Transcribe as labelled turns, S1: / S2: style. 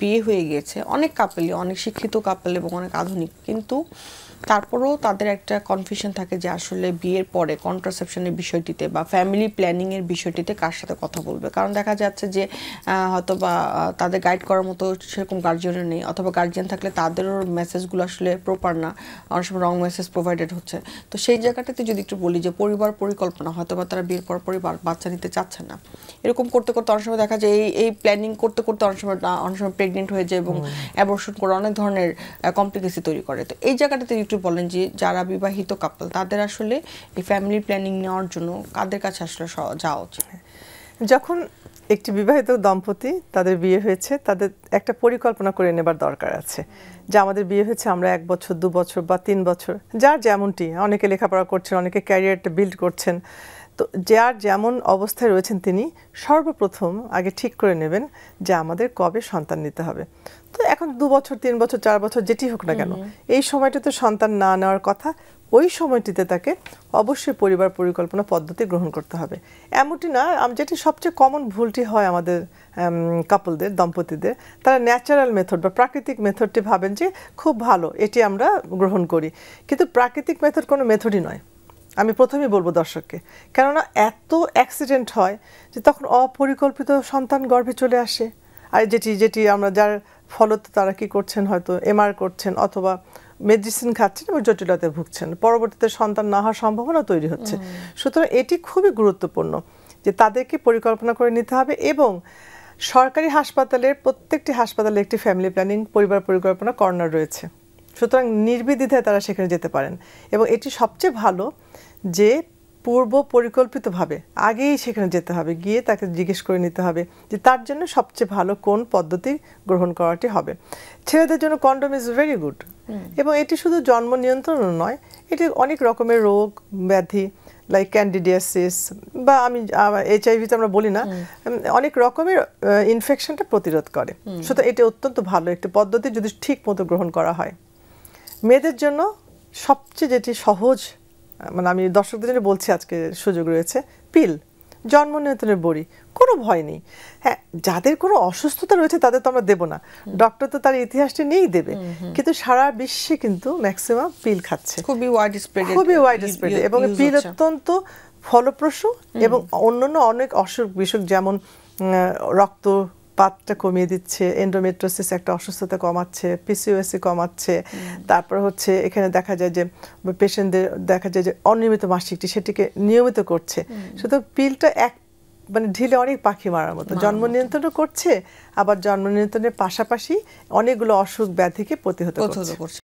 S1: বিয়ে হয়ে গিয়েছে অনেক কাপলই অনেক শিক্ষিত কাপল এবং অনেক আধুনিক, কিন্তু তারপরেও তাদের একটা কনফিউশন থাকে যে আসলে বিয়ের পরে কন্ট্রাসেপশনের বিষয়টিতে বা ফ্যামিলি প্ল্যানিং এর বিষয়টিতে কার সাথে কথা বলবে। কারণ দেখা যাচ্ছে যে হয়তো বা তাদের গাইড করার মতো সেরকম গার্জিয়ানও নেই, অথবা গার্জিয়ান থাকলে তাদেরও মেসেজগুলো আসলে প্রপার না, অনেক সময় রং মেসেজ প্রোভাইডেড হচ্ছে। তো সেই জায়গাটাতে যদি একটু বলি যে পরিবার পরিকল্পনা, হয়তো বা তারা বিয়ের পরপরই বাচ্চা নিতে চাচ্ছে না, এরকম করতে করতে অনেক সময় দেখা যায় এই প্ল্যানিং করতে করতে অনেক সময় প্রেগনেন্ট হয়ে যায় এবং অ্যাবর্শন করে অনেক ধরনের কমপ্লিকেসি তৈরি করে। তো এই জায়গাটাতে একটু বলেন যে যারা বিবাহিত কাপল তাদের আসলে এই ফ্যামিলি প্ল্যানিং নেওয়ার জন্য কাদের কাছে আসলে যাওয়া উচিত?
S2: যখন একটি বিবাহিত দম্পতি তাদের বিয়ে হয়েছে, তাদের একটা পরিকল্পনা করে নেবার দরকার আছে যে আমাদের বিয়ে হয়েছে, আমরা 1 বছর 2 বছর বা 3 বছর, যার যেমনটি, অনেকে লেখাপড়া করছেন, অনেকে ক্যারিয়ারটা বিল্ড করছেন, তো যার যেমন অবস্থায় রয়েছেন তিনি সর্বপ্রথম আগে ঠিক করে নেবেন যে আমাদের কবে সন্তান নিতে হবে। তো এখন 2 বছর 3 বছর 4 বছর যেটি হোক না কেন, এই সময়টিতে সন্তান না নেওয়ার কথা, ওই সময়টিতে তাকে অবশ্যই পরিবার পরিকল্পনা পদ্ধতি গ্রহণ করতে হবে। এমনটি না, যেটি সবচেয়ে কমন ভুলটি হয় আমাদের কাপলদের, দম্পতিদের, তারা ন্যাচারাল মেথড বা প্রাকৃতিক মেথডটি ভাবেন যে খুব ভালো, এটি আমরা গ্রহণ করি, কিন্তু প্রাকৃতিক মেথড কোনো মেথডই নয়। আমি প্রথমেই বলবো দর্শককে, কেননা এত অ্যাক্সিডেন্ট হয় যে তখন অপরিকল্পিত সন্তান গর্ভে চলে আসে। আর যেটি আমরা যার ফলত তারা কি করছেন, হয়তো এমআর করছেন অথবা মেডিসিন খাচ্ছেন এবং জটিলতায় ভুগছেন, পরবর্তীতে সন্তান না হওয়ার সম্ভাবনা তৈরি হচ্ছে। সুতরাং এটি খুবই গুরুত্বপূর্ণ যে তাদেরকে পরিকল্পনা করে নিতে হবে, এবং সরকারি হাসপাতালের প্রত্যেকটি হাসপাতালে একটি ফ্যামিলি প্ল্যানিং পরিবার পরিকল্পনা কর্নার রয়েছে। সুতরাং নির্বিদ্বিধায় তারা সেখানে যেতে পারেন, এবং এটি সবচেয়ে ভালো যে পূর্ব পরিকল্পিতভাবে আগেই সেখানে যেতে হবে, গিয়ে তাকে জিজ্ঞেস করে নিতে হবে যে তার জন্য সবচেয়ে ভালো কোন পদ্ধতি গ্রহণ করাটি হবে। ছেলেদের জন্য কন্ডম ইজ ভেরি গুড, এবং এটি শুধু জন্ম নিয়ন্ত্রণ নয়, এটি অনেক রকমের রোগ ব্যাধি লাইক ক্যান্ডিডিয়াসিস বা HIV তো আমরা বলি না, অনেক রকমের ইনফেকশনটা প্রতিরোধ করে। সুতরাং এটি অত্যন্ত ভালো একটি পদ্ধতি যদি ঠিক মতো গ্রহণ করা হয়। মেয়েদের জন্য সবচেয়ে যেটি সহজ, মানে আমি দর্শকদের জন্য বলছি, আজকে সুযোগ রয়েছে, পিল, জন্ম নিয়ন্ত্রণের বড়ি, কোনো ভয় নেই। হ্যাঁ, যাদের কোনো অসুস্থতা রয়েছে তাদের তো আমরা দেবো না, ডক্টর তো তার ইতিহাসটা নিয়েই দেবে, কিন্তু সারা বিশ্বে কিন্তু ম্যাক্সিমাম পিল খাচ্ছে, খুবই ওয়াইড স্প্রেড, এবং পিল অত্যন্ত ফলপ্রসূ এবং অন্যান্য অনেক অসুখ বিসুখ, যেমন রক্তপাতটা কমিয়ে দিচ্ছে, এন্ডোমেট্রোসিস একটা অসুস্থতা কমাচ্ছে, PCOS কমাচ্ছে, তারপর হচ্ছে এখানে দেখা যায় যে পেশেন্টদের দেখা যায় যে অনিয়মিত মাসিকটি সেটিকে নিয়মিত করছে। সুতরাং পিলটা মানে ঢিলে অনেক পাখি মারার মতো, জন্ম নিয়ন্ত্রণও করছে, আবার জন্ম নিয়ন্ত্রণের পাশাপাশি অনেকগুলো অসুখ ব্যাধিকে প্রতিহত করছে।